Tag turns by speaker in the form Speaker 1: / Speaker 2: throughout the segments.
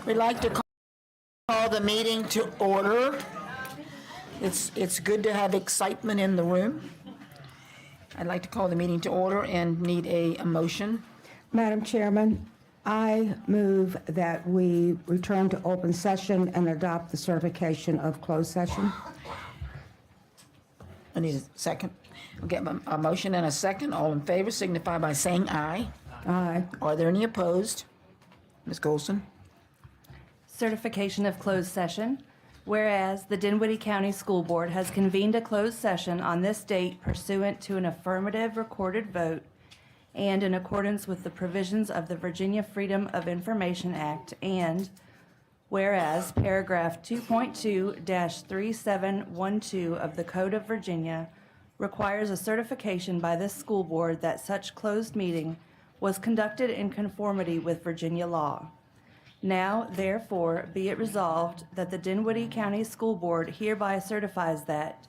Speaker 1: We'd like to call the meeting to order. It's good to have excitement in the room. I'd like to call the meeting to order and need a motion.
Speaker 2: Madam Chairman, I move that we return to open session and adopt the certification of closed session.
Speaker 1: I need a second. I'll get a motion and a second. All in favor signify by saying aye.
Speaker 2: Aye.
Speaker 1: Are there any opposed? Ms. Golson?
Speaker 3: Certification of closed session. Whereas the Dinwiddie County School Board has convened a closed session on this date pursuant to an affirmative recorded vote and in accordance with the provisions of the Virginia Freedom of Information Act, and whereas paragraph 2.2-3712 of the Code of Virginia requires a certification by this school board that such closed meeting was conducted in conformity with Virginia law. Now, therefore, be it resolved that the Dinwiddie County School Board hereby certifies that,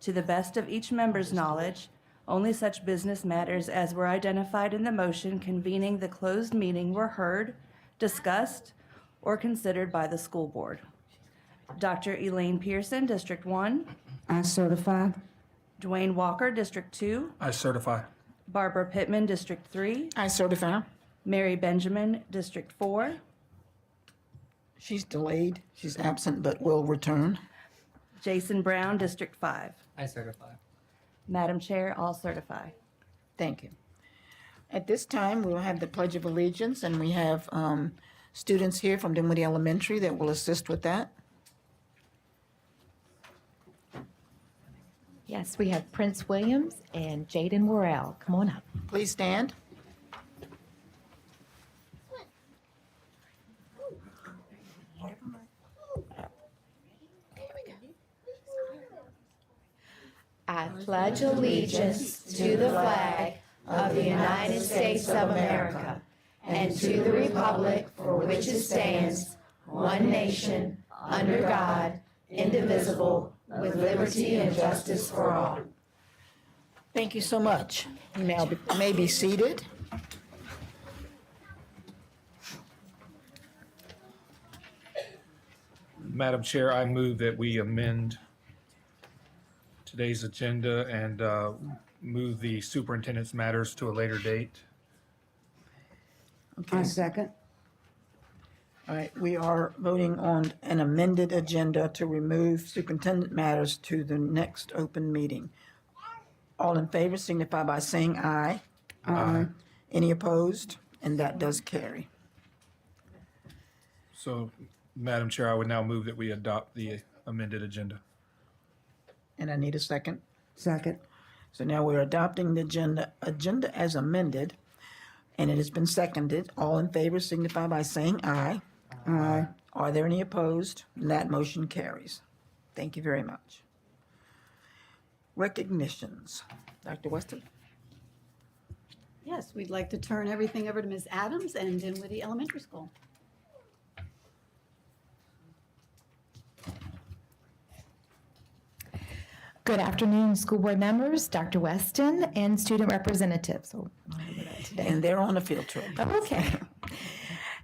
Speaker 3: to the best of each member's knowledge, only such business matters as were identified in the motion convening the closed meeting were heard, discussed, or considered by the school board. Dr. Elaine Pearson, District 1.
Speaker 2: I certify.
Speaker 3: Dwayne Walker, District 2.
Speaker 4: I certify.
Speaker 3: Barbara Pittman, District 3.
Speaker 1: I certify.
Speaker 3: Mary Benjamin, District 4.
Speaker 1: She's delayed. She's absent but will return.
Speaker 3: Jason Brown, District 5.
Speaker 4: I certify.
Speaker 3: Madam Chair, all certify.
Speaker 1: Thank you. At this time, we will have the Pledge of Allegiance, and we have students here from Dinwiddie Elementary that will assist with that.
Speaker 5: Yes, we have Prince Williams and Jaden Worrell. Come on up.
Speaker 1: Please stand.
Speaker 5: I pledge allegiance to the flag of the United States of America and to the republic for which it stands, one nation, under God, indivisible, with liberty and justice for all.
Speaker 1: Thank you so much. You may be seated.
Speaker 4: Madam Chair, I move that we amend today's agenda and move the superintendent's matters to a later date.
Speaker 2: I second.
Speaker 1: All right, we are voting on an amended agenda to remove superintendent matters to the next open meeting. All in favor signify by saying aye.
Speaker 2: Aye.
Speaker 1: Any opposed? And that does carry.
Speaker 4: So, Madam Chair, I would now move that we adopt the amended agenda.
Speaker 1: And I need a second.
Speaker 2: Second.
Speaker 1: So now we're adopting the agenda as amended, and it has been seconded. All in favor signify by saying aye.
Speaker 2: Aye.
Speaker 1: Are there any opposed? And that motion carries. Thank you very much. Recognitions. Dr. Weston?
Speaker 6: Yes, we'd like to turn everything over to Ms. Adams and Dinwiddie Elementary School.
Speaker 5: Good afternoon, school board members, Dr. Weston, and student representatives.
Speaker 1: And they're on a field trip.
Speaker 5: Okay.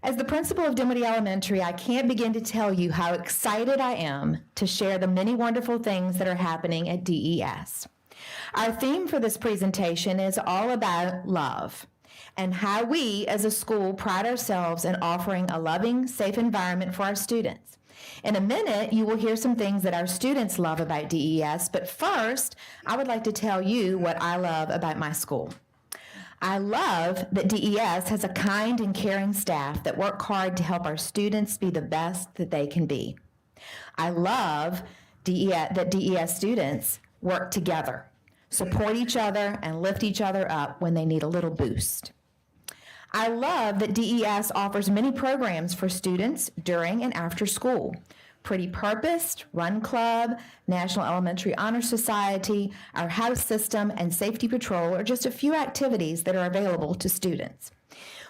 Speaker 5: As the principal of Dinwiddie Elementary, I can't begin to tell you how excited I am to share the many wonderful things that are happening at DES. Our theme for this presentation is all about love and how we as a school pride ourselves in offering a loving, safe environment for our students. In a minute, you will hear some things that our students love about DES, but first, I would like to tell you what I love about my school. I love that DES has a kind and caring staff that work hard to help our students be the best that they can be. I love that DES students work together, support each other, and lift each other up when they need a little boost. I love that DES offers many programs for students during and after school. Pretty Purposed, Run Club, National Elementary Honor Society, our house system, and Safety Patrol are just a few activities that are available to students.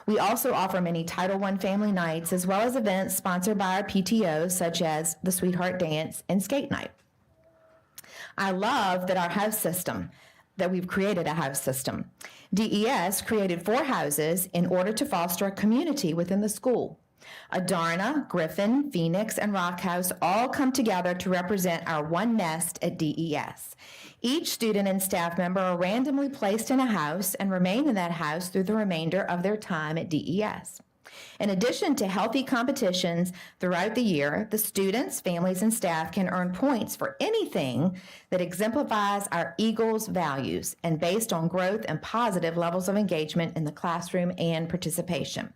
Speaker 5: We also offer many Title I family nights as well as events sponsored by our PTOs such as the Sweetheart Dance and Skate Night. I love that our house system, that we've created a house system. DES created 4 houses in order to foster a community within the school. Adarna, Griffin, Phoenix, and Rockhouse all come together to represent our one nest at DES. Each student and staff member are randomly placed in a house and remain in that house through the remainder of their time at DES. In addition to healthy competitions throughout the year, the students, families, and staff can earn points for anything that exemplifies our Eagles values and based on growth and positive levels of engagement in the classroom and participation.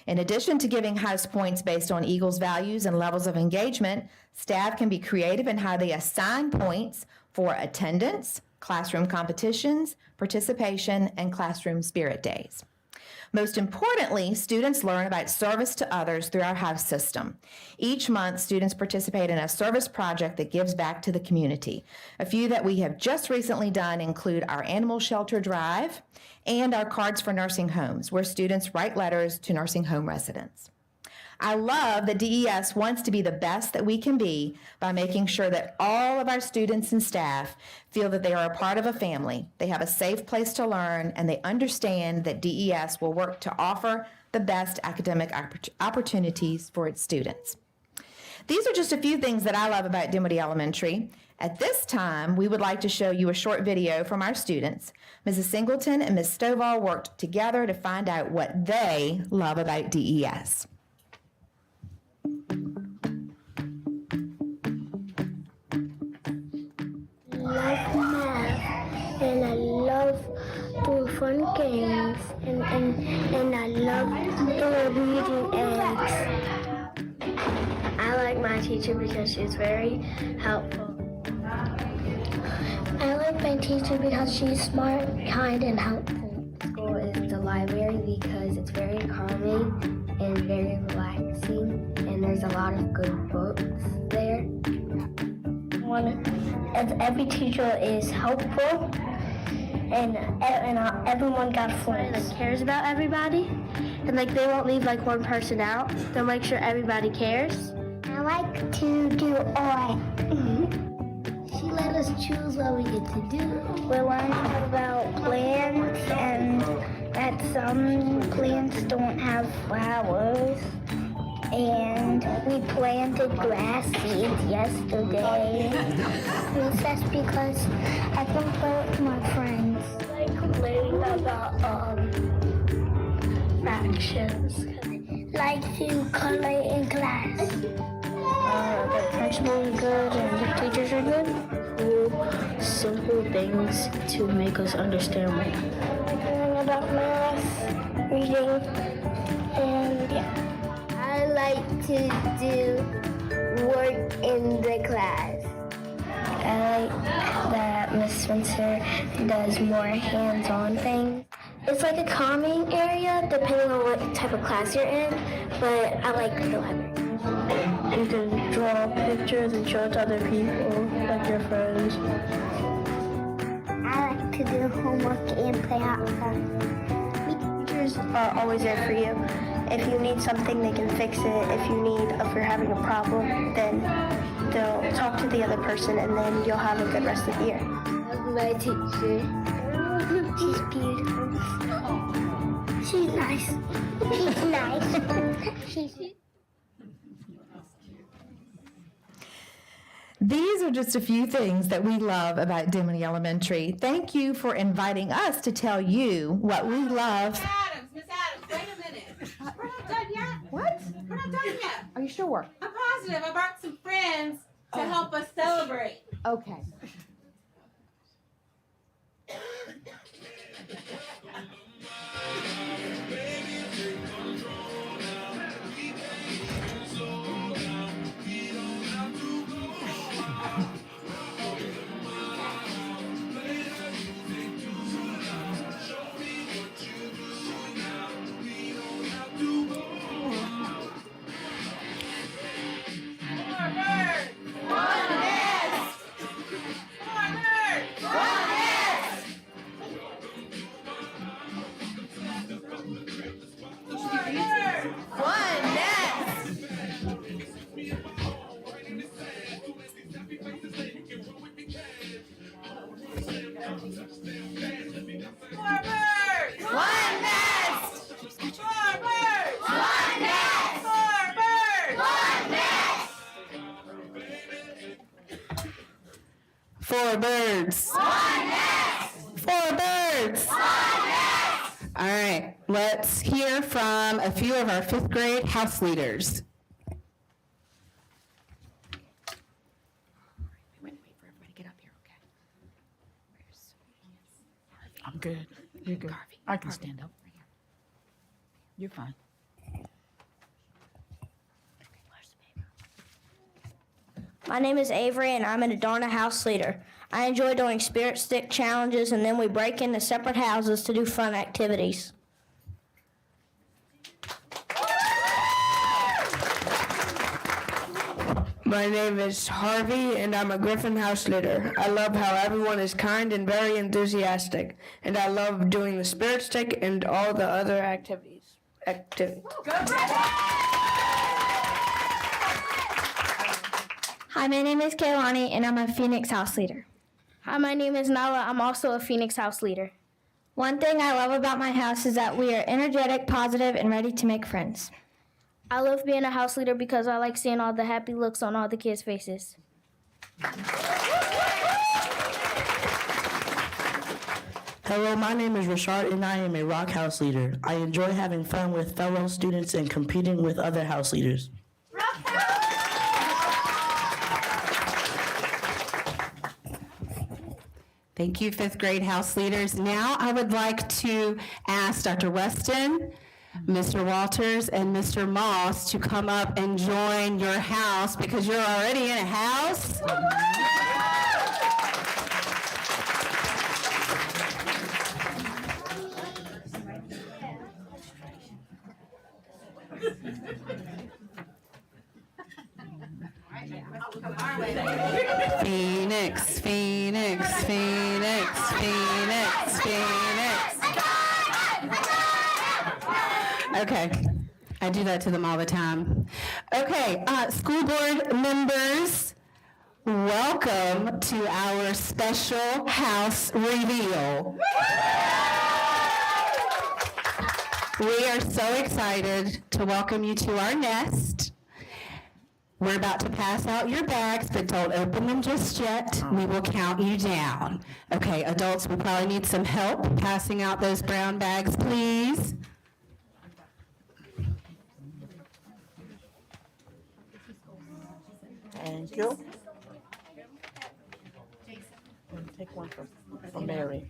Speaker 5: In addition to giving house points based on Eagles values and levels of engagement, staff can be creative in how they assign points for attendance, classroom competitions, participation, and classroom spirit days. Most importantly, students learn about service to others through our house system. Each month, students participate in a service project that gives back to the community. A few that we have just recently done include our animal shelter drive and our cards for nursing homes, where students write letters to nursing home residents. I love that DES wants to be the best that we can be by making sure that all of our students and staff feel that they are a part of a family, they have a safe place to learn, and they understand that DES will work to offer the best academic opportunities for its students. These are just a few things that I love about Dinwiddie Elementary. At this time, we would like to show you a short video from our students. Mrs. Singleton and Ms. Stovall worked together to find out what they love about DES.
Speaker 7: Love math, and I love doing fun games, and I love reading eggs. I like my teacher because she's very helpful. I like my teacher because she's smart, kind, and helpful. School is the library because it's very calming and very relaxing, and there's a lot of good books there. Every teacher is helpful, and everyone got friends. Cares about everybody, and they won't leave one person out. They'll make sure everybody cares. I like to do art. She let us choose what we get to do. We're learning about plants, and that some plants don't have flowers. And we planted grass seeds yesterday. That's because I can play with my friends. I like learning about fractions. Like to color in class. The principal is good and the teachers are good. Cool, simple things to make us understand more. Learning about math, reading, and yeah. I like to do work in the class. I like that Miss Spencer does more hands-on things. It's like a calming area depending on what type of class you're in, but I like the library. You can draw pictures and show it to other people, like your friends. I like to do homework and play outside. Teachers are always there for you. If you need something, they can fix it. If you're having a problem, then they'll talk to the other person, and then you'll have a good rest of the year. I love my teacher. She's beautiful. She's nice. She's nice.
Speaker 5: These are just a few things that we love about Dinwiddie Elementary. Thank you for inviting us to tell you what we love.
Speaker 8: Miss Adams, wait a minute. We're not done yet.
Speaker 5: What?
Speaker 8: We're not done yet.
Speaker 5: Are you sure?
Speaker 8: I'm positive. I brought some friends to help us celebrate.
Speaker 5: Okay.
Speaker 8: One nest!
Speaker 5: Four birds. One nest. Four birds. One nest. All right, let's hear from a few of our fifth grade house leaders.
Speaker 1: Wait for everybody to get up here, okay? I'm good. You're good. I can stand up. You're fine.
Speaker 7: My name is Avery, and I'm an Adarna house leader. I enjoy doing spirit stick challenges, and then we break into separate houses to do fun activities.
Speaker 9: My name is Harvey, and I'm a Griffin house leader. I love how everyone is kind and very enthusiastic, and I love doing the spirit stick and all the other activities.
Speaker 7: Hi, my name is Kaylani, and I'm a Phoenix house leader. Hi, my name is Nala. I'm also a Phoenix house leader. One thing I love about my house is that we are energetic, positive, and ready to make friends. I love being a house leader because I like seeing all the happy looks on all the kids' faces.
Speaker 10: Hello, my name is Rashard and I am a rock house leader. I enjoy having fun with fellow students and competing with other house leaders.
Speaker 5: Thank you, fifth grade house leaders. Now I would like to ask Dr. Weston, Mr. Walters, and Mr. Moss to come up and join your house because you're already in a house. Phoenix, Phoenix, Phoenix, Phoenix, Phoenix. Okay, I do that to them all the time. Okay, school board members, welcome to our special house reveal. We are so excited to welcome you to our nest. We're about to pass out your bags, but don't open them just yet. We will count you down. Okay, adults, we probably need some help passing out those brown bags, please.
Speaker 1: Thank you. Take one from Mary.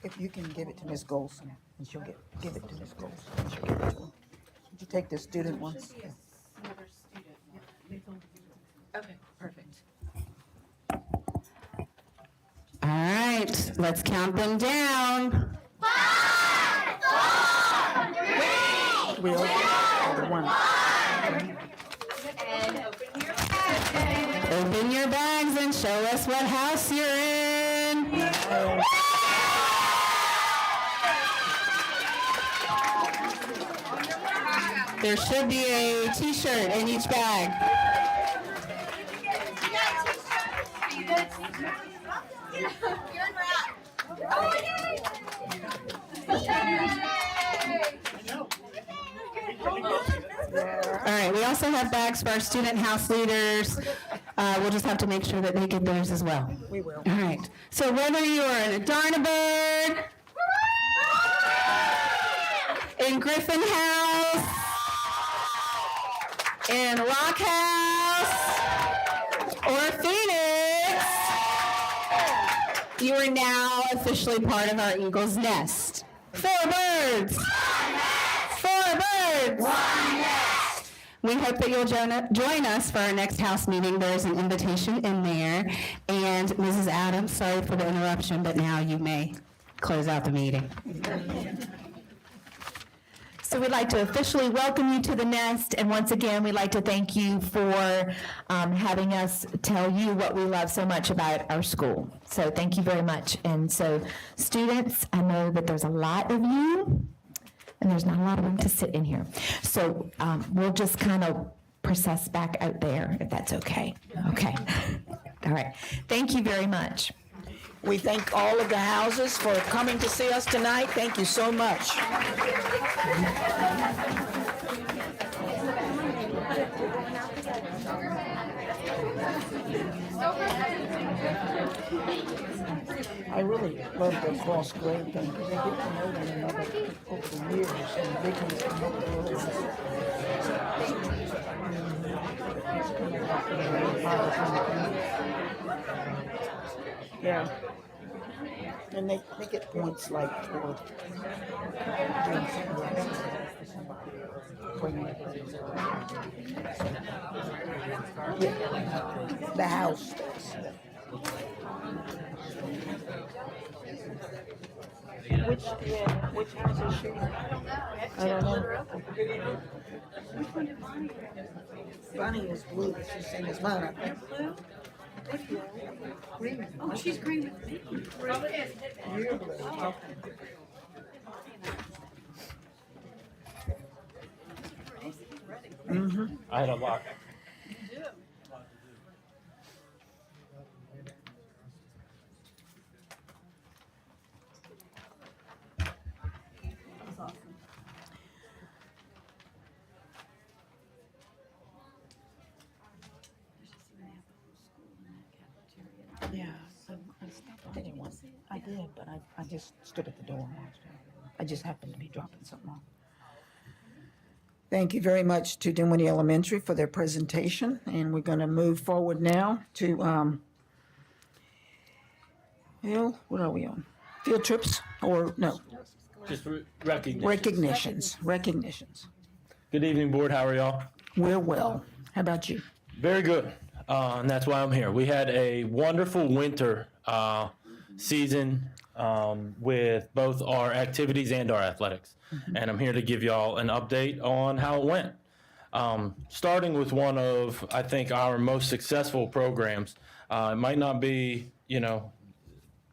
Speaker 1: If you can give it to Ms. Golson, and she'll give it to Ms. Golson. And she'll give it to her. Did you take the student one?
Speaker 3: Okay, perfect.
Speaker 5: All right, let's count them down.
Speaker 8: 5, 4, 3,
Speaker 1: We all the one.
Speaker 8: and open your bag.
Speaker 5: Open your bags and show us what house you're in. There should be a t-shirt in each bag. All right, we also have bags for our student house leaders. We'll just have to make sure that they get theirs as well.
Speaker 1: We will.
Speaker 5: All right, so whether you are in Adarna Bird, in Griffin House, in Rock House, or Phoenix, you are now officially part of our Eagle's Nest. 4 birds! 4 birds! We hope that you'll join us for our next house meeting. There's an invitation in there. And Mrs. Adams, sorry for the interruption, but now you may close out the meeting. So we'd like to officially welcome you to the nest, and once again, we'd like to thank you for having us tell you what we love so much about our school. So thank you very much. And so students, I know that there's a lot of you, and there's not a lot of room to sit in here. So we'll just kind of process back out there, if that's okay. Okay. All right. Thank you very much.
Speaker 1: We thank all of the houses for coming to see us tonight. Thank you so much. I really love the cross grade thing because they get to know one another over the years and they can come up with a little. Yeah. And they get points like for doing something right for somebody. Yeah. The house does. Which house is she? I don't know. Bonnie is blue, she's same as mine, I think. Green.
Speaker 6: Oh, she's green with me.
Speaker 1: You're blue, okay.
Speaker 11: I had a lot.
Speaker 1: Yeah, I didn't want, I did, but I just stood at the door and watched it. I just happened to be dropping something off. Thank you very much to Dinwiddie Elementary for their presentation, and we're gonna move forward now to, what are we on? Field trips, or no,
Speaker 11: Just recognition.
Speaker 1: recognitions.
Speaker 11: Good evening, board. How are y'all?
Speaker 1: We're well. How about you?
Speaker 11: Very good. And that's why I'm here. We had a wonderful winter season with both our activities and our athletics. And I'm here to give y'all an update on how it went. Starting with one of, I think, our most successful programs. It might not be,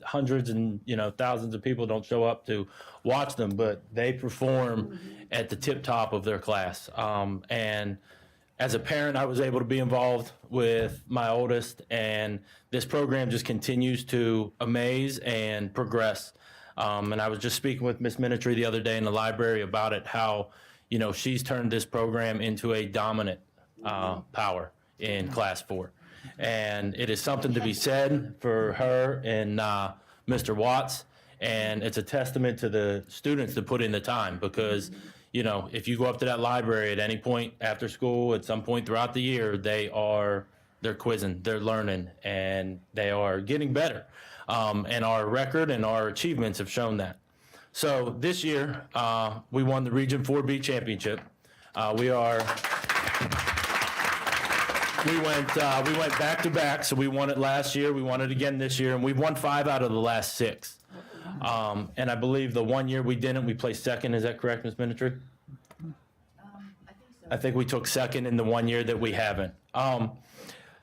Speaker 11: hundreds and, thousands of people don't show up to watch them, but they perform at the tip top of their class. And as a parent, I was able to be involved with my oldest, and this program just continues to amaze and progress. And I was just speaking with Miss Minitry the other day in the library about it, how, she's turned this program into a dominant power in Class 4. And it is something to be said for her and Mr. Watts, and it's a testament to the students to put in the time because, if you go up to that library at any point after school, at some point throughout the year, they're quizzing, they're learning, and they are getting better. And our record and our achievements have shown that. So this year, we won the Region 4B championship. We went back to back, so we won it last year, we won it again this year, and we've won 5 out of the last 6. And I believe the one year we didn't, we placed second. Is that correct, Ms. Minitry? I think we took second in the one year that we haven't.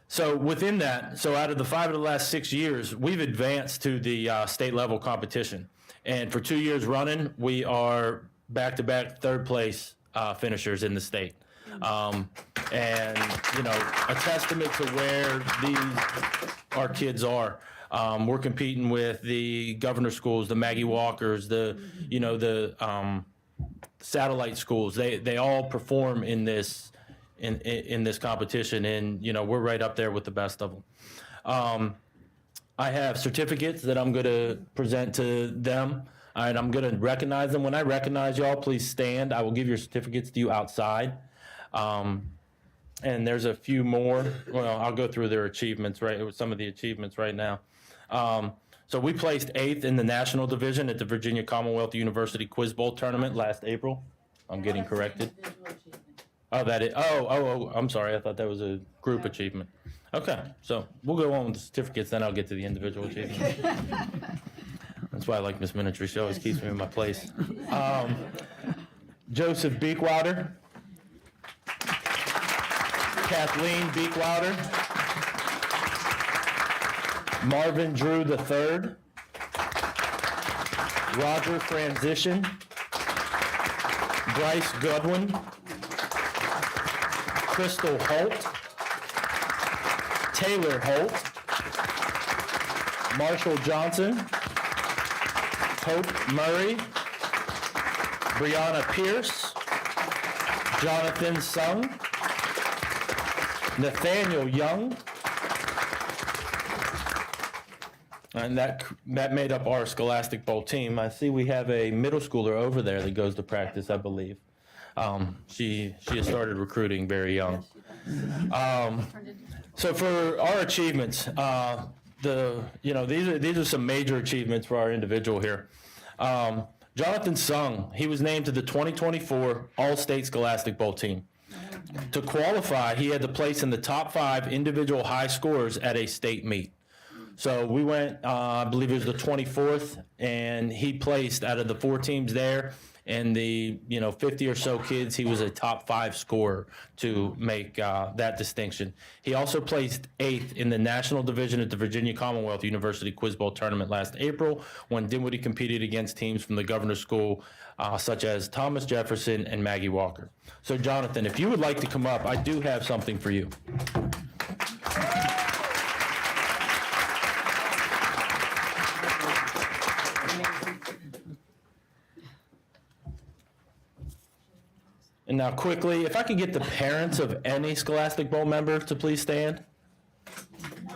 Speaker 11: So within that, out of the 5 of the last 6 years, we've advanced to the state level competition. And for 2 years running, we are back-to-back third place finishers in the state. And, a testament to where our kids are. We're competing with the governor schools, the Maggie Walkers, the satellite schools. They all perform in this competition, and we're right up there with the best of them. I have certificates that I'm going to present to them. All right, I'm going to recognize them. When I recognize y'all, please stand. I will give your certificates to you outside. And there's a few more. Well, I'll go through their achievements, some of the achievements right now. So we placed 8th in the national division at the Virginia Commonwealth University Quiz Bowl tournament last April. I'm getting corrected. Oh, I'm sorry. I thought that was a group achievement. Okay, so we'll go on with the certificates, then I'll get to the individual achievements. That's why I like Miss Minitry. She always keeps me in my place. Joseph Beekwouter. Kathleen Beekwouter. Marvin Drew III. Roger Franzition. Bryce Goodwin. Crystal Holt. Taylor Holt. Marshall Johnson. Hope Murray. Brianna Pierce. Jonathan Sung. Nathaniel Young. And that made up our Scholastic Bowl team. I see we have a middle schooler over there that goes to practice, I believe. She has started recruiting very young. So for our achievements, these are some major achievements for our individual here. Jonathan Sung, he was named to the 2024 All-State Scholastic Bowl team. To qualify, he had to place in the top 5 individual high scores at a state meet. So we went, I believe it was the 24th, and he placed out of the 4 teams there, and the 50 or so kids, he was a top 5 scorer to make that distinction. He also placed 8th in the national division at the Virginia Commonwealth University Quiz Bowl tournament last April, when Dinwiddie competed against teams from the Governor's School, such as Thomas Jefferson and Maggie Walker. So Jonathan, if you would like to come up, I do have something for you. And now quickly, if I could get the parents of any Scholastic Bowl member to please stand.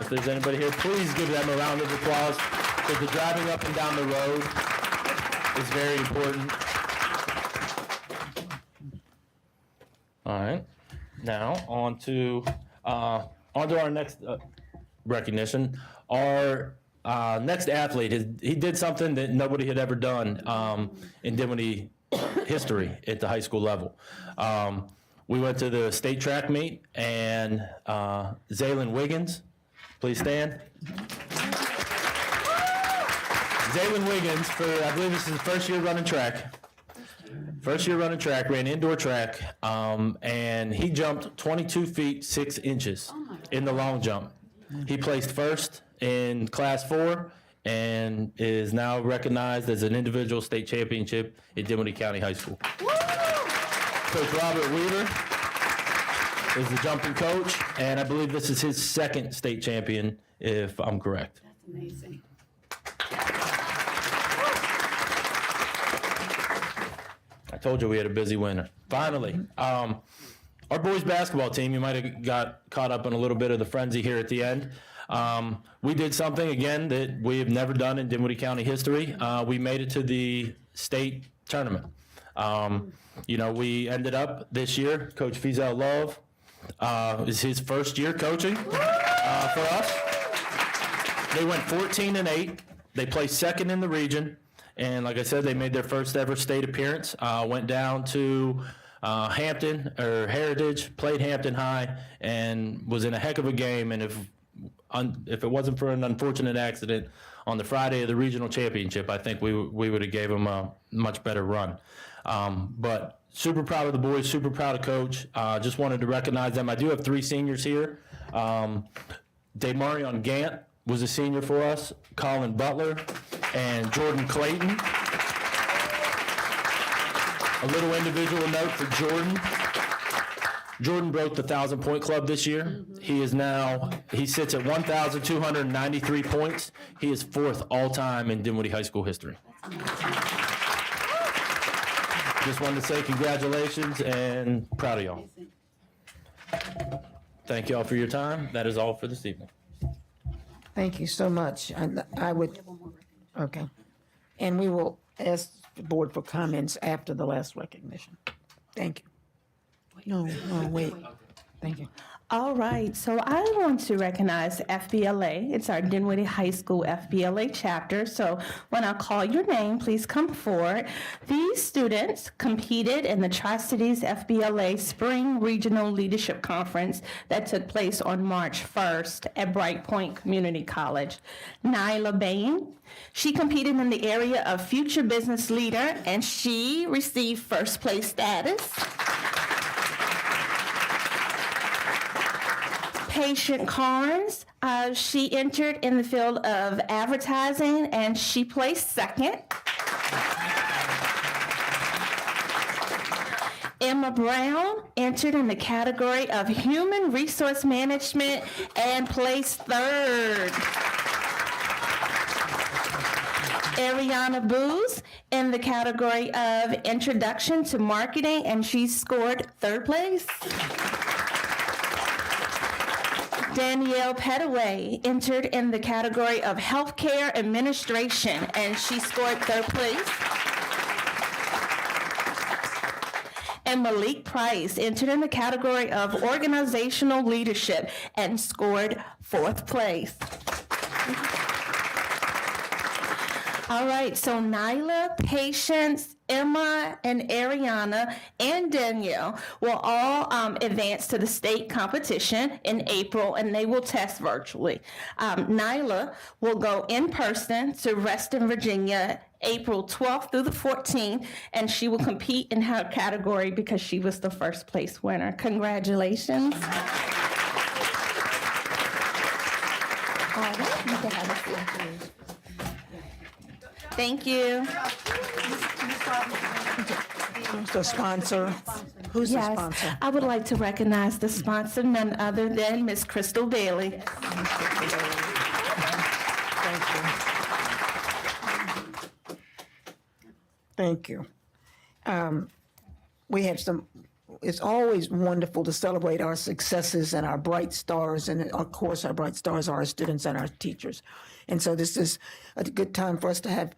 Speaker 11: If there's anybody here, please give them a round of applause, because the driving up and down the road is very important. All right, now on to our next recognition. Our next athlete, he did something that nobody had ever done in Dinwiddie history at the high school level. We went to the state track meet, and Zaylin Wiggins, please stand. Zaylin Wiggins, I believe this is his first year running track. Ran indoor track, and he jumped 22 feet 6 inches in the long jump. He placed first in class 4, and is now recognized as an individual state championship at Dinwiddie County High School. Coach Robert Weaver is the jumping coach, and I believe this is his 2nd state champion, if I'm correct.
Speaker 6: That's amazing.
Speaker 11: I told you we had a busy winter. Finally, our boys basketball team, you might have got caught up in a little bit of the frenzy here at the end. We did something, again, that we have never done in Dinwiddie County history. We made it to the state tournament. We ended up this year, Coach Fizel Love, is his first year coaching for us. They went 14-8. They placed 2nd in the region. And like I said, they made their first ever state appearance. Went down to Heritage, played Hampton High, and was in a heck of a game. And if it wasn't for an unfortunate accident on the Friday of the regional championship, I think we would have gave them a much better run. But super proud of the boys, super proud of Coach. Just wanted to recognize them. I do have 3 seniors here. Damarion Gant was a senior for us, Colin Butler, and Jordan Clayton. A little individual note for Jordan. Jordan broke the 1,000-point club this year. He sits at 1,293 points. He is 4th all-time in Dinwiddie High School history. Just wanted to say congratulations and proud of y'all. Thank y'all for your time. That is all for this evening.
Speaker 1: Thank you so much. I would, okay. And we will ask the board for comments after the last recognition. Thank you. No, wait. Thank you.
Speaker 12: All right, so I want to recognize FBLA. It's our Dinwiddie High School FBLA chapter. So when I call your name, please come forward. These students competed in the Tri-Cities FBLA Spring Regional Leadership Conference that took place on March 1st at Bright Point Community College. Nyla Bain, she competed in the area of Future Business Leader, and she received first place status. Patient Carnes, she entered in the field of advertising and she placed 2nd. Emma Brown entered in the category of human resource management and placed 3rd. Ariana Booz in the category of introduction to marketing and she scored 3rd place. Danielle Petaway entered in the category of Healthcare Administration, and she scored 3rd place. And Malik Price entered in the category of Organizational Leadership and scored 4th place. All right, so Nyla, Patience, Emma, and Ariana, and Danielle will all advance to the state competition in April, and they will test virtually. Nyla will go in person to Reston, Virginia, April 12th through the 14th, and she will compete in her category because she was the 1st place winner. Congratulations. All right, you can have a seat, please. Thank you.
Speaker 1: Who's the sponsor? Who's the
Speaker 12: Yes,
Speaker 1: sponsor?
Speaker 12: I would like to recognize the sponsor, none other than Miss Crystal Bailey.
Speaker 1: Thank you. We have it's always wonderful to celebrate our successes and our bright stars, and of course, our bright stars are our students and our teachers. And so this is a good time for us to have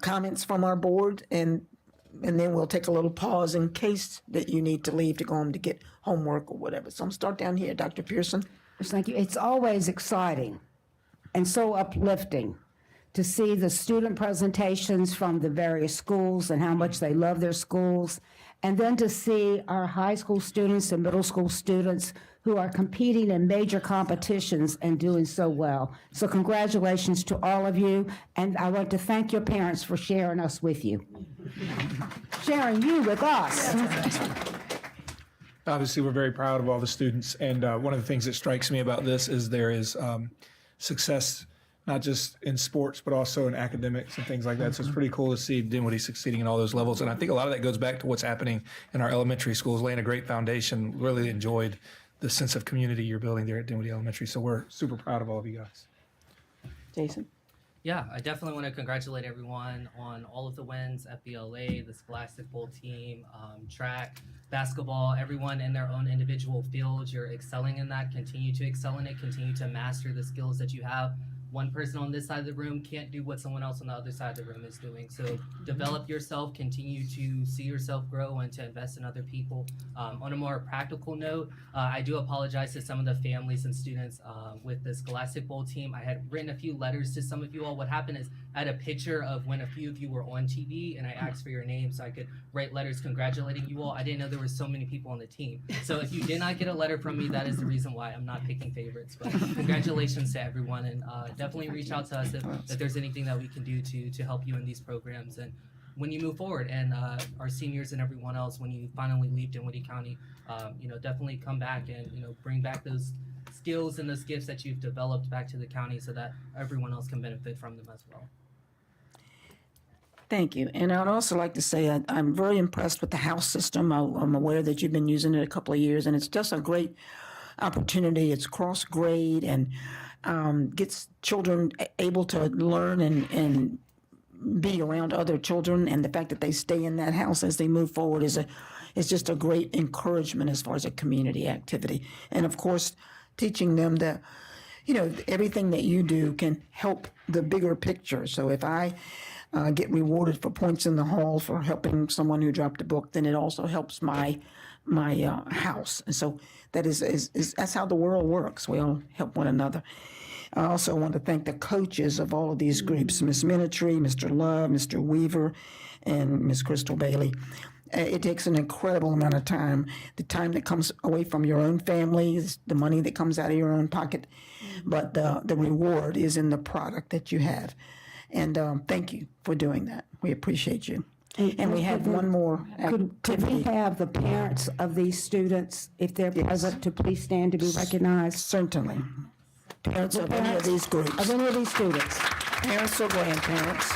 Speaker 1: comments from our board, and then we'll take a little pause in case that you need to leave to go home to get homework or whatever. So I'm start down here, Dr. Pearson.
Speaker 2: Thank you. It's always exciting and so uplifting to see the student presentations from the various schools and how much they love their schools, and then to see our high school students and middle school students who are competing in major competitions and doing so well. So congratulations to all of you, and I want to thank your parents for sharing us with you. Sharing you with us.
Speaker 4: Obviously, we're very proud of all the students, and one of the things that strikes me about this is there is success not just in sports, but also in academics and things like that. So it's pretty cool to see Dinwiddie succeeding in all those levels. And I think a lot of that goes back to what's happening in our elementary schools, laying a great foundation. Really enjoyed the sense of community you're building there at Dinwiddie Elementary. So we're super proud of all of you guys.
Speaker 1: Jason?
Speaker 13: Yeah, I definitely want to congratulate everyone on all of the wins, FBLA, the Scholastic Bowl team, track, basketball, everyone in their own individual fields. You're excelling in that. Continue to excel in it. Continue to master the skills that you have. One person on this side of the room can't do what someone else on the other side of the room is doing. So develop yourself, continue to see yourself grow and to invest in other people. On a more practical note, I do apologize to some of the families and students with the Scholastic Bowl team. I had written a few letters to some of you all. What happened is I had a picture of when a few of you were on TV, and I asked for your name so I could write letters congratulating you all. I didn't know there were so many people on the team. So if you did not get a letter from me, that is the reason why I'm not picking favorites. But congratulations to everyone, and definitely reach out to us if there's anything that we can do to help you in these programs. And when you move forward, and our seniors and everyone else, when you finally leave Dinwiddie County, definitely come back and bring back those skills and those gifts that you've developed back to the county so that everyone else can benefit from them as well.
Speaker 1: Thank you. And I'd also like to say I'm very impressed with the house system. I'm aware that you've been using it a couple of years, and it's just a great opportunity. It's cross-grade and gets children able to learn and be around other children. And the fact that they stay in that house as they move forward is just a great encouragement as far as a community activity. And of course, teaching them that everything that you do can help the bigger picture. So if I get rewarded for points in the hall for helping someone who dropped a book, then it also helps my house. And so that is that's how the world works. We all help one another. I also want to thank the coaches of all of these groups, Ms. Minitry, Mr. Love, Mr. Weaver, and Ms. Crystal Bailey. It takes an incredible amount of time, the time that comes away from your own family, the money that comes out of your own pocket, but the reward is in the product that you have. And thank you for doing that. We appreciate you. And we have one more activity.
Speaker 2: Could we have the parents of these students, if they're present, to please stand to be recognized?
Speaker 1: Certainly. Parents of any of these groups.
Speaker 2: Of any of these students.
Speaker 1: Parents or grandparents.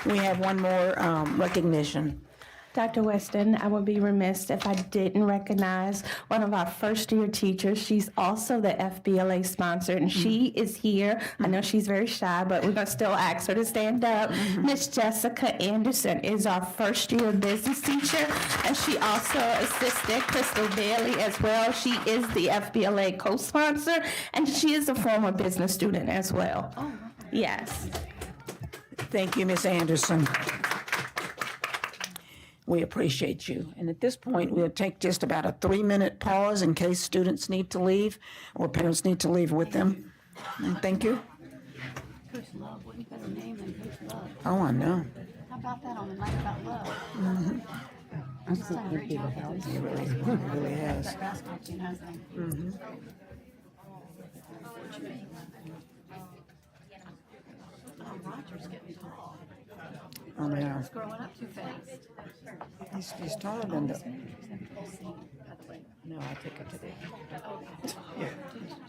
Speaker 1: We have one more recognition.
Speaker 12: Dr. Weston, I would be remiss if I didn't recognize one of our first-year teachers. She's also the FBLA sponsor, and she is here. I know she's very shy, but we're going to still ask her to stand up. Miss Jessica Anderson is our first-year business teacher, and she also assisted Crystal Bailey as well. She is the FBLA co-sponsor, and she is a former business student as well. Yes.
Speaker 1: Thank you, Ms. Anderson. We appreciate you. And at this point, we'll take just about a 3-minute pause in case students need to leave or parents need to leave with them. And thank you.
Speaker 6: Coach Love, what better name than Coach Love?
Speaker 1: Oh, I know.
Speaker 6: How about that on the night about love?
Speaker 2: I'm
Speaker 6: He's done a great job with this.
Speaker 1: It really has.
Speaker 6: That basketball team, hasn't he? Oh, Roger's getting tall.
Speaker 1: Oh, yeah.
Speaker 6: He's growing up too fast.
Speaker 1: He's taller than the,
Speaker 6: By the way.
Speaker 1: no, I take it today.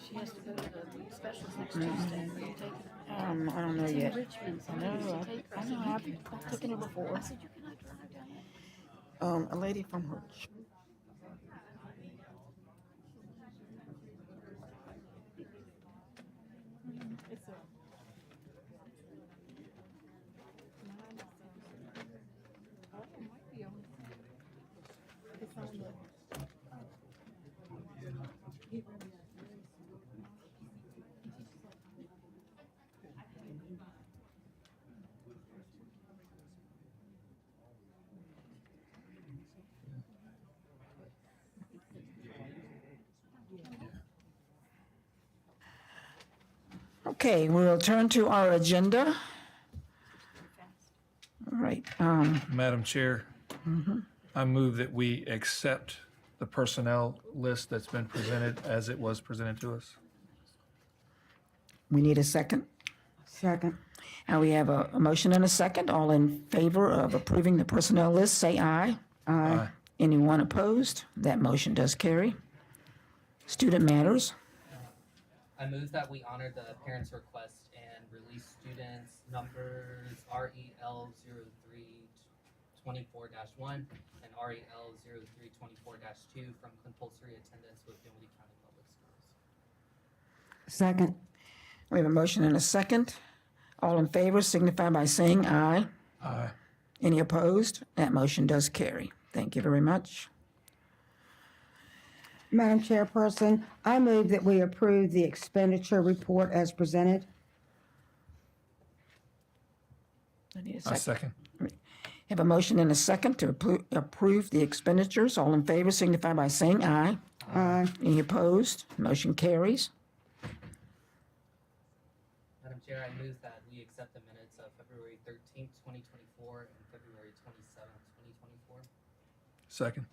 Speaker 6: She has to go to the specials next Tuesday. Are you taking her?
Speaker 1: I don't know
Speaker 6: It's in
Speaker 1: yet.
Speaker 6: Richmond. So
Speaker 1: No,
Speaker 6: you should take her.
Speaker 1: I know, I've taken her before.
Speaker 6: I said, you cannot drive, Diane.
Speaker 1: A lady from her Okay, we'll turn to our agenda. All right,
Speaker 4: Madam Chair, I move that we accept the personnel list that's been presented as it was presented to us.
Speaker 1: we need a second.
Speaker 2: Second.
Speaker 1: And we have a motion and a second. All in favor of approving the personnel list, say aye.
Speaker 4: Aye.
Speaker 1: Anyone opposed? That motion does carry. Student matters.
Speaker 13: I move that we honor the parents' request and release students numbers REL 0324-1 and REL 0324-2 from compulsory attendance with Dinwiddie County Public Schools.
Speaker 2: Second.
Speaker 1: We have a motion and a second. All in favor signify by saying aye.
Speaker 4: Aye.
Speaker 1: Any opposed? That motion does carry. Thank you very much.
Speaker 2: Madam Chairperson, I move that we approve the expenditure report as presented.
Speaker 1: I need a
Speaker 4: I
Speaker 1: second.
Speaker 4: second.
Speaker 1: Have a motion and a second to approve the expenditures. All in favor signify by saying aye.
Speaker 2: Aye.
Speaker 1: Any opposed? Motion carries.
Speaker 13: Madam Chair, I move that we accept the minutes of February 13th, 2024 and February 27th, 2024.
Speaker 4: Second.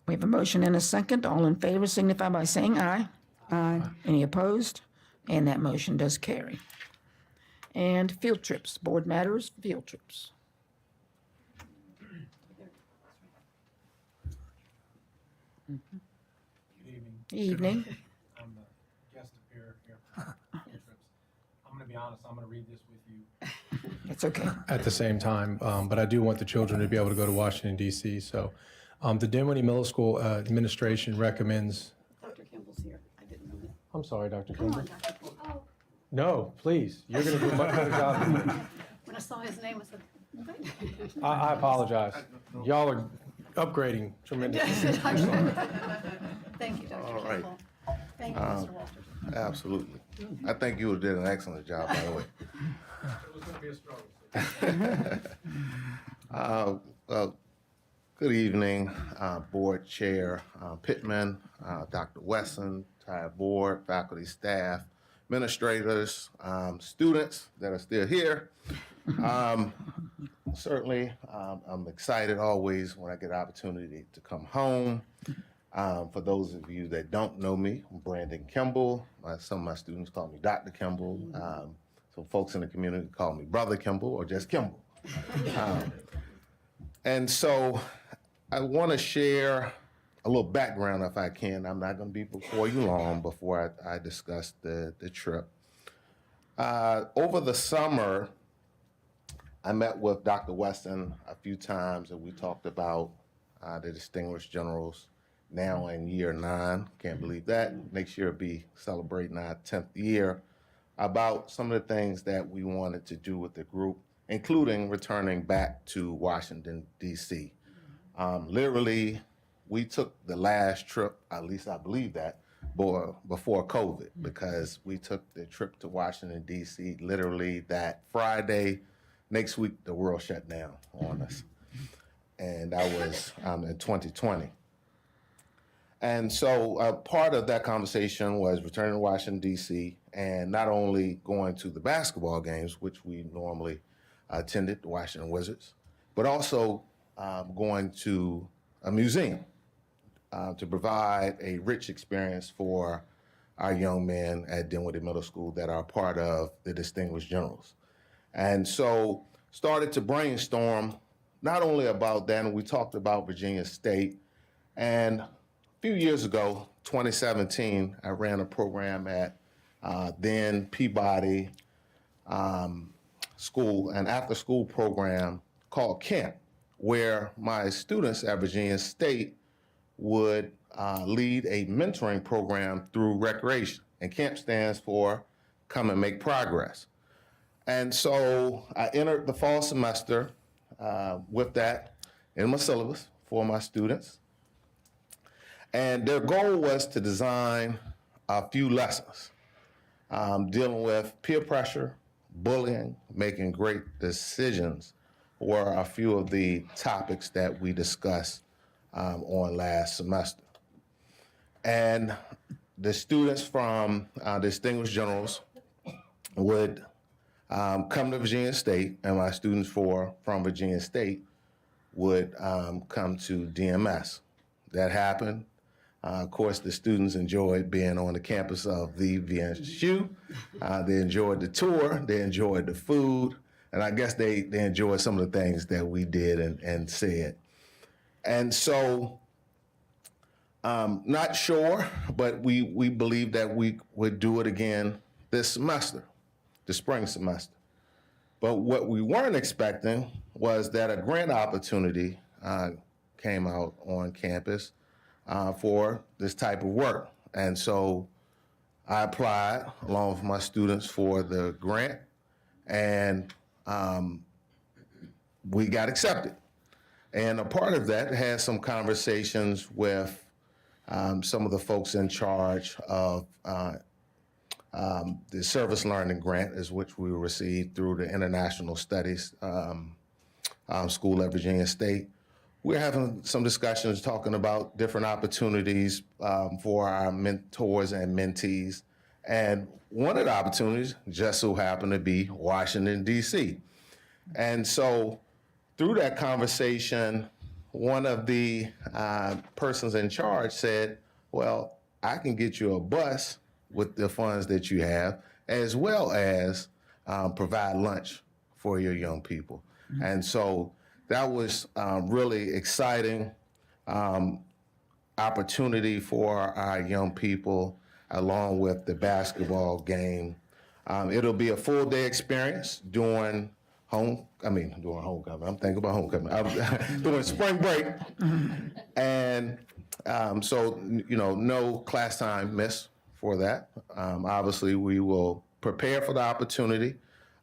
Speaker 1: We have a motion and a second. All in favor signify by saying aye.
Speaker 2: Aye.
Speaker 1: Any opposed? And that motion does carry. And field trips, board matters, field trips. Evening.
Speaker 14: I'm the guest appearer here for Field Trips. I'm going to be honest, I'm going to read this with you
Speaker 1: It's okay.
Speaker 14: at the same time, but I do want the children to be able to go to Washington, D.C. So the Dinwiddie Middle School administration recommends.
Speaker 6: Dr. Kimball's here. I didn't know that.
Speaker 14: I'm sorry, Dr.
Speaker 6: Come
Speaker 14: Kimball.
Speaker 6: on, Dr. Kimball.
Speaker 14: No, please. You're going to do a much better job than me.
Speaker 6: When I saw his name, I said,
Speaker 14: I apologize. Y'all are upgrading tremendously.
Speaker 6: Thank you, Dr.
Speaker 15: All right.
Speaker 6: Kimball. Thank you, Mr. Walters.
Speaker 15: Absolutely. I think you did an excellent job, by the way.
Speaker 14: It was going to be a struggle.
Speaker 15: Well, good evening, Board Chair Pittman, Dr. Wesson, entire board, faculty, staff, administrators, students that are still here. Certainly, I'm excited always when I get an opportunity to come home. For those of you that don't know me, I'm Brandon Kimball. Some of my students call me Dr. Kimball. So folks in the community call me Brother Kimball or just Kimball. And so I want to share a little background if I can. I'm not going to be before you long before I discuss the trip. Over the summer, I met with Dr. Weston a few times, and we talked about the Distinguished Generals now in year 9. Can't believe that. Next year we'll be celebrating our 10th year, about some of the things that we wanted to do with the group, including returning back to Washington, D.C. Literally, we took the last trip, at least I believe that, before COVID, because we took the trip to Washington, D.C. literally that Friday. Next week, the world shut down on us. And that was in 2020. And so part of that conversation was returning to Washington, D.C., and not only going to the basketball games, which we normally attended, the Washington Wizards, but also going to a museum to provide a rich experience for our young men at Dinwiddie Middle School that are part of the Distinguished Generals. And so started to brainstorm not only about that, and we talked about Virginia State. And a few years ago, 2017, I ran a program at then Peabody School, an after-school program called Camp, where my students at Virginia State would lead a mentoring program through recreation. And Camp stands for Come and Make Progress. And so I entered the fall semester with that in my syllabus for my students. And their goal was to design a few lessons dealing with peer pressure, bullying, making great decisions were a few of the topics that we discussed on last semester. And the students from Distinguished Generals would come to Virginia State, and my students from Virginia State would come to DMS. That happened. Of course, the students enjoyed being on the campus of the VSU. They enjoyed the tour, they enjoyed the food, and I guess they enjoyed some of the things that we did and said. And so, not sure, but we believe that we would do it again this semester, the spring semester. But what we weren't expecting was that a grant opportunity came out on campus for this type of work. And so I applied along with my students for the grant, and we got accepted. And a part of that had some conversations with some of the folks in charge of the service learning grant, is which we received through the International Studies School at Virginia State. We're having some discussions talking about different opportunities for our mentors and mentees. And one of the opportunities just so happened to be Washington, D.C. And so through that conversation, one of the persons in charge said, well, I can get you a bus with the funds that you have, as well as provide lunch for your young people. Mm-hmm. And so that was really exciting opportunity for our young people, along with the basketball game. It'll be a full day experience during homecoming. I'm thinking about homecoming. During spring break. And so, no class time missed for that. Obviously, we will prepare for the opportunity,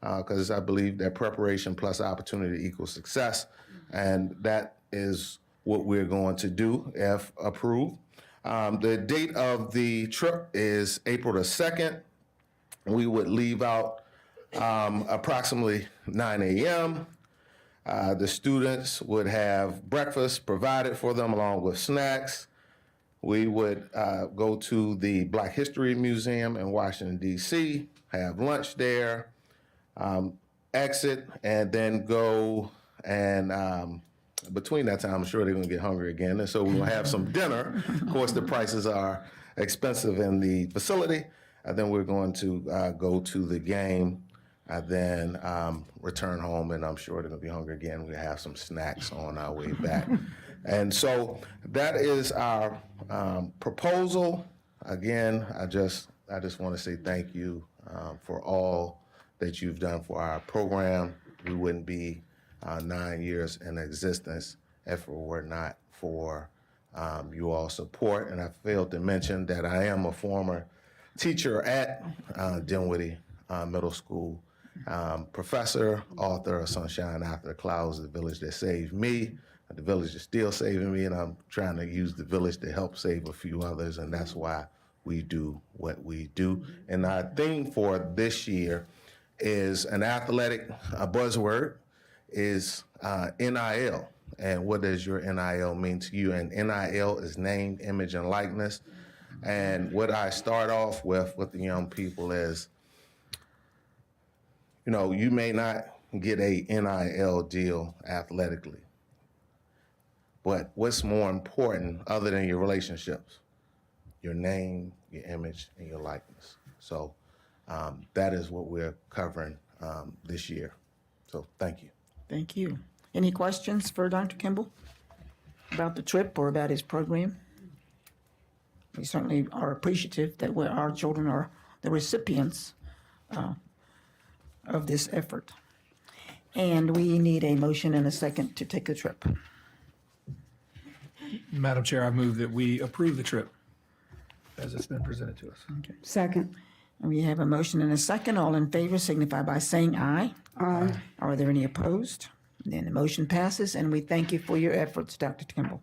Speaker 15: because I believe that preparation plus opportunity equals success. And that is what we're going to do if approved. The date of the trip is April the 2nd. We would leave out approximately 9 a.m. The students would have breakfast provided for them along with snacks. We would go to the Black History Museum in Washington, D.C., have lunch there, exit, and then go and between that time, I'm sure they're going to get hungry again. And so we'll have some dinner. Of course, the prices are expensive in the facility. And then we're going to go to the game, and then return home, and I'm sure they're going to be hungry again. We'll have some snacks on our way back. And so that is our proposal. Again, I just want to say thank you for all that you've done for our program. we wouldn't be 9 years in existence if it were not for you all support. And I failed to mention that I am a former teacher at Dinwiddie Middle School, professor, author of Sunshine After the Clouds, The Village That Saved Me. The village is still saving me, and I'm trying to use the village to help save a few others, and that's why we do what we do. And our theme for this year is an athletic buzzword, is NIL. And what does your NIL mean to you? And NIL is name, image, and likeness. And what I start off with the young people is, you know, you may not get a NIL deal athletically, but what's more important other than your relationships? Your name, your image, and your likeness. So that is what we're covering this year. So thank you.
Speaker 1: Thank you. Any questions for Dr. Kimball about the trip or about his program? We certainly are appreciative that our children are the recipients of this effort. And we need a motion and a second to take the trip.
Speaker 4: Madam Chair, I move that we approve the trip as it's been presented to us.
Speaker 2: Second.
Speaker 1: We have a motion and a second. All in favor signify by saying aye.
Speaker 2: Aye.
Speaker 1: Are there any opposed? Then the motion passes, and we thank you for your efforts, Dr. Kimball.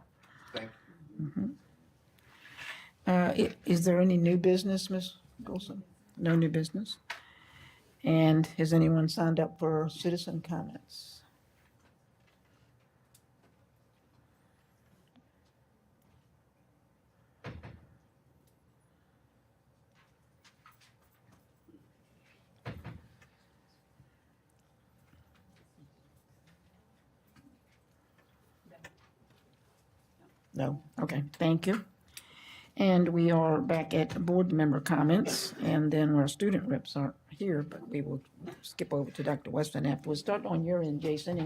Speaker 15: Thank
Speaker 1: you. Is there any new business, Ms. Golson? No new business? And has anyone signed up for citizen comments? No? Okay, thank you. And we are back at board member comments, and then our student reps aren't here, but we will skip over to Dr. Weston after. We'll start on your end, Jason.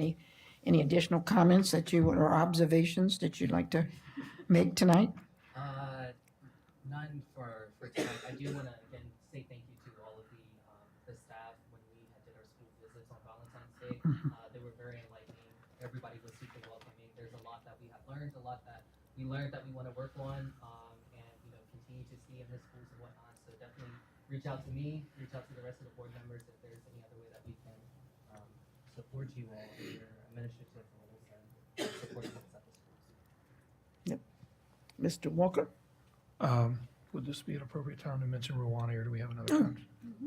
Speaker 1: Any additional comments that you, or observations that you'd like to make tonight?
Speaker 13: None for tonight. I do want to again say thank you to all of the staff when we did our school visits on Valentine's Day. They were very enlightening. Everybody was super welcoming. There's a lot that we have learned, a lot that we learned that we want to work on, and continue to see in the schools and whatnot. So definitely reach out to me, reach out to the rest of the board members if there's any other way that we can support you all in your administrative roles and supporting us at the schools.
Speaker 1: Yep. Mr. Walker?
Speaker 4: Would this be an appropriate time to mention Rwanda, or do we have another time?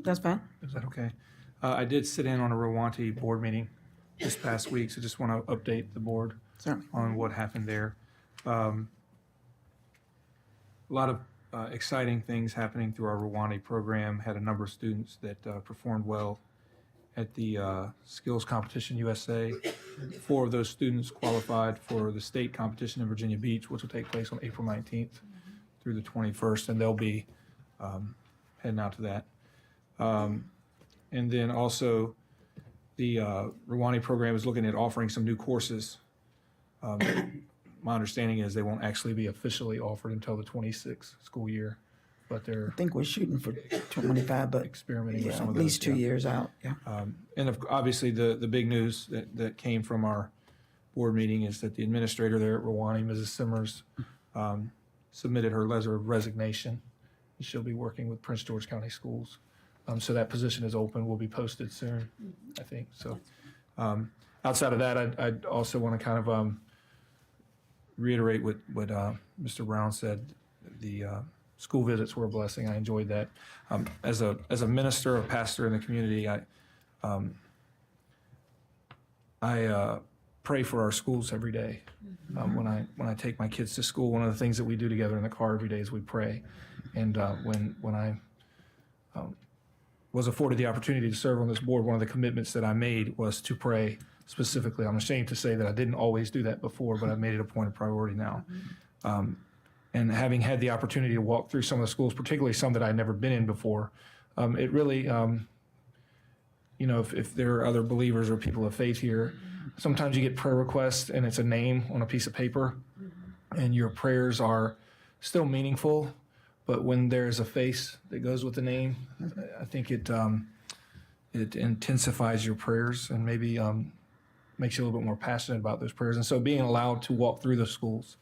Speaker 1: That's fine.
Speaker 4: Is that okay? I did sit in on a Rwanda board meeting this past week, so just want to update the board on what happened there. A lot of exciting things happening through our Rwanda program. Had a number of students that performed well at the Skills Competition USA. 4 of those students qualified for the state competition in Virginia Beach, which will take place on April 19th through the 21st, and they'll be heading out to that. And then also the Rwanda program is looking at offering some new courses. My understanding is they won't actually be officially offered until the 26th school year, but they're
Speaker 1: I think we're shooting for 25, but
Speaker 4: experimenting with
Speaker 1: yeah,
Speaker 4: some of
Speaker 1: at
Speaker 4: those.
Speaker 1: least 2 years out, yeah.
Speaker 4: And obviously the big news that came from our board meeting is that the administrator there at Rwanda, Mrs. Simmers, submitted her letter of resignation. She'll be working with Prince George County Schools. So that position is open, will be posted soon, I think. So outside of that, I'd also want to kind of reiterate what Mr. Brown said. The school visits were a blessing. I enjoyed that. As a minister, a pastor in the community, I pray for our schools every day. When I take my kids to school, one of the things that we do together in the car every day is we pray. And when I was afforded the opportunity to serve on this board, one of the commitments that I made was to pray specifically. I'm ashamed to say that I didn't always do that before, but I've made it a point of priority now. And having had the opportunity to walk through some of the schools, particularly some that I'd never been in before, it really, if there are other believers or people of faith here, sometimes you get prayer requests and it's a name on a piece of paper, and your prayers are still meaningful, but when there's a face that goes with the name, I think it it intensifies your prayers and maybe makes you a little bit more passionate about those prayers. And so being allowed to walk through the schools,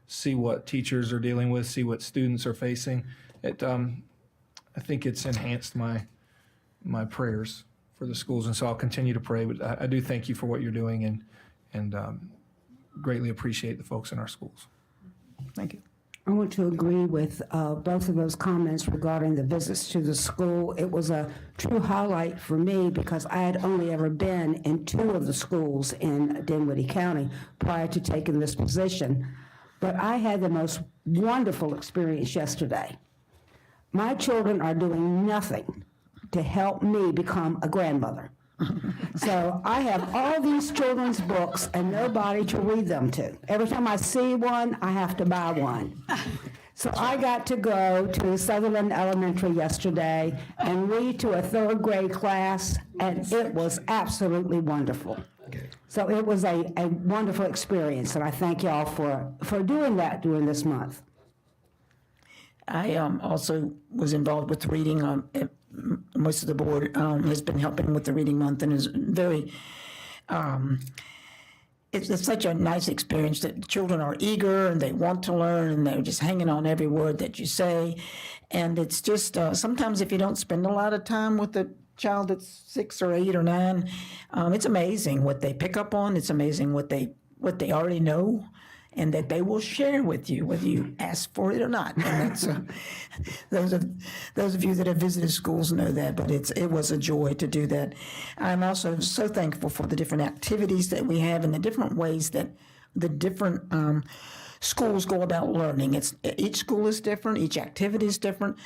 Speaker 4: see what teachers are dealing with, see what students are facing, I think it's enhanced my prayers for the schools. And so I'll continue to pray. But I do thank you for what you're doing and greatly appreciate the folks in our schools. Thank you.
Speaker 2: I want to agree with both of those comments regarding the visits to the school. It was a true highlight for me because I had only ever been in 2 of the schools in Dinwiddie County prior to taking this position. But I had the most wonderful experience yesterday. My children are doing nothing to help me become a grandmother. So I have all these children's books and nobody to read them to. Every time I see one, I have to buy one. So I got to go to Sutherland Elementary yesterday and read to a 3rd grade class, and it was absolutely wonderful. So it was a wonderful experience, and I thank y'all for doing that during this month.
Speaker 1: I also was involved with reading. Most of the board has been helping with the reading month and is very, it's such a nice experience that children are eager and they want to learn and they're just hanging on every word that you say. And it's just, sometimes if you don't spend a lot of time with a child that's 6 or 8 or 9, it's amazing what they pick up on. It's amazing what they already know, and that they will share with you, whether you ask for it or not. And that's those of you that have visited schools know that. But it was a joy to do that. I'm also so thankful for the different activities that we have and the different ways that the different schools go about learning. Each school is different, each activity is different,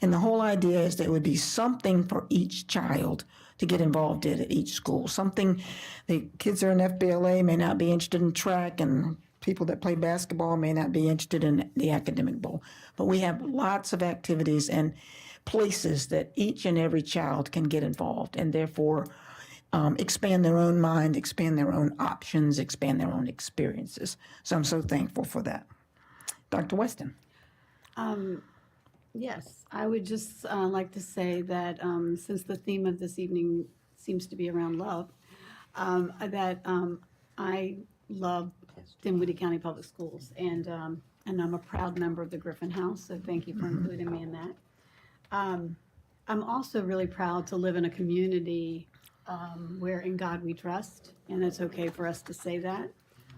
Speaker 1: and the whole idea is there would be something for each child to get involved in at each school. Something the kids that are in FBLA may not be interested in track, and people that play basketball may not be interested in the academic bowl. But we have lots of activities and places that each and every child can get involved, and therefore expand their own mind, expand their own options, expand their own experiences. So I'm so thankful for that. Dr. Weston.
Speaker 6: Yes, I would just like to say that since the theme of this evening seems to be around love, that I love Dinwiddie County Public Schools, and I'm a proud member of the Griffin House, so thank you for including me in that. I'm also really proud to live in a community where in God we trust, and it's okay for us to say that.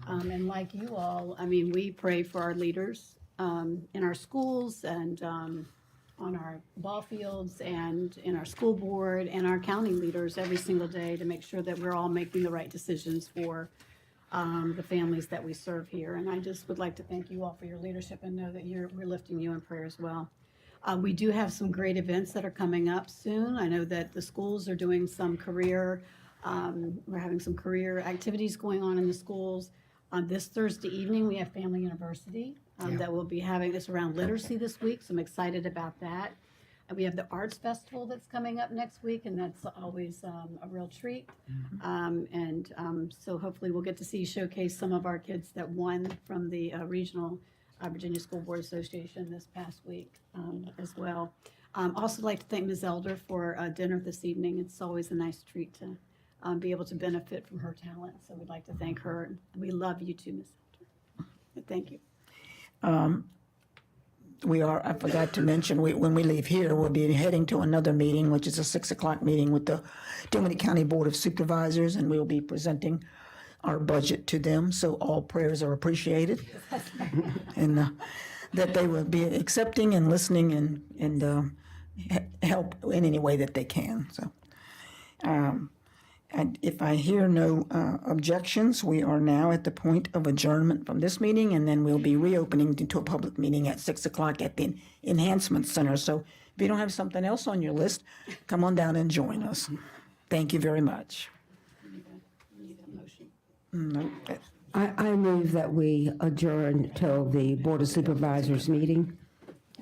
Speaker 6: And like you all, I mean, we pray for our leaders in our schools and on our ball fields and in our school board and our county leaders every single day to make sure that we're all making the right decisions for the families that we serve here. And I just would like to thank you all for your leadership and know that we're lifting you in prayer as well. We do have some great events that are coming up soon. I know that the schools are doing some career, we're having some career activities going on in the schools. This Thursday evening, we have Family University that will be having this around literacy this week, so I'm excited about that. And we have the Arts Festival that's coming up next week, and that's always a real treat. So hopefully we'll get to see showcase some of our kids that won from the regional Virginia School Board Association this past week as well. Also like to thank Ms. Elder for dinner this evening. It's always a nice treat to be able to benefit from her talent. So we'd like to thank her. We love you too, Ms. Elder. Thank you.
Speaker 1: I forgot to mention, when we leave here, we'll be heading to another meeting, which is a 6 o'clock meeting with the Dinwiddie County Board of Supervisors, and we'll be presenting our budget to them. So all prayers are appreciated, and that they will be accepting and listening and help in any way that they can. So, and if I hear no objections, we are now at the point of adjournment from this meeting, and then we'll be reopening to a public meeting at 6 o'clock at the Enhancement Center. So if you don't have something else on your list, come on down and join us. Thank you very much. No.
Speaker 2: I move that we adjourn till the Board of Supervisors meeting.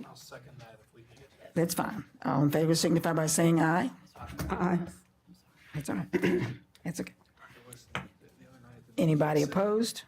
Speaker 4: I'll second that if we can get that.
Speaker 1: That's fine. All in favor signify by saying aye.
Speaker 2: Aye.
Speaker 1: That's all right. That's okay. Anybody opposed?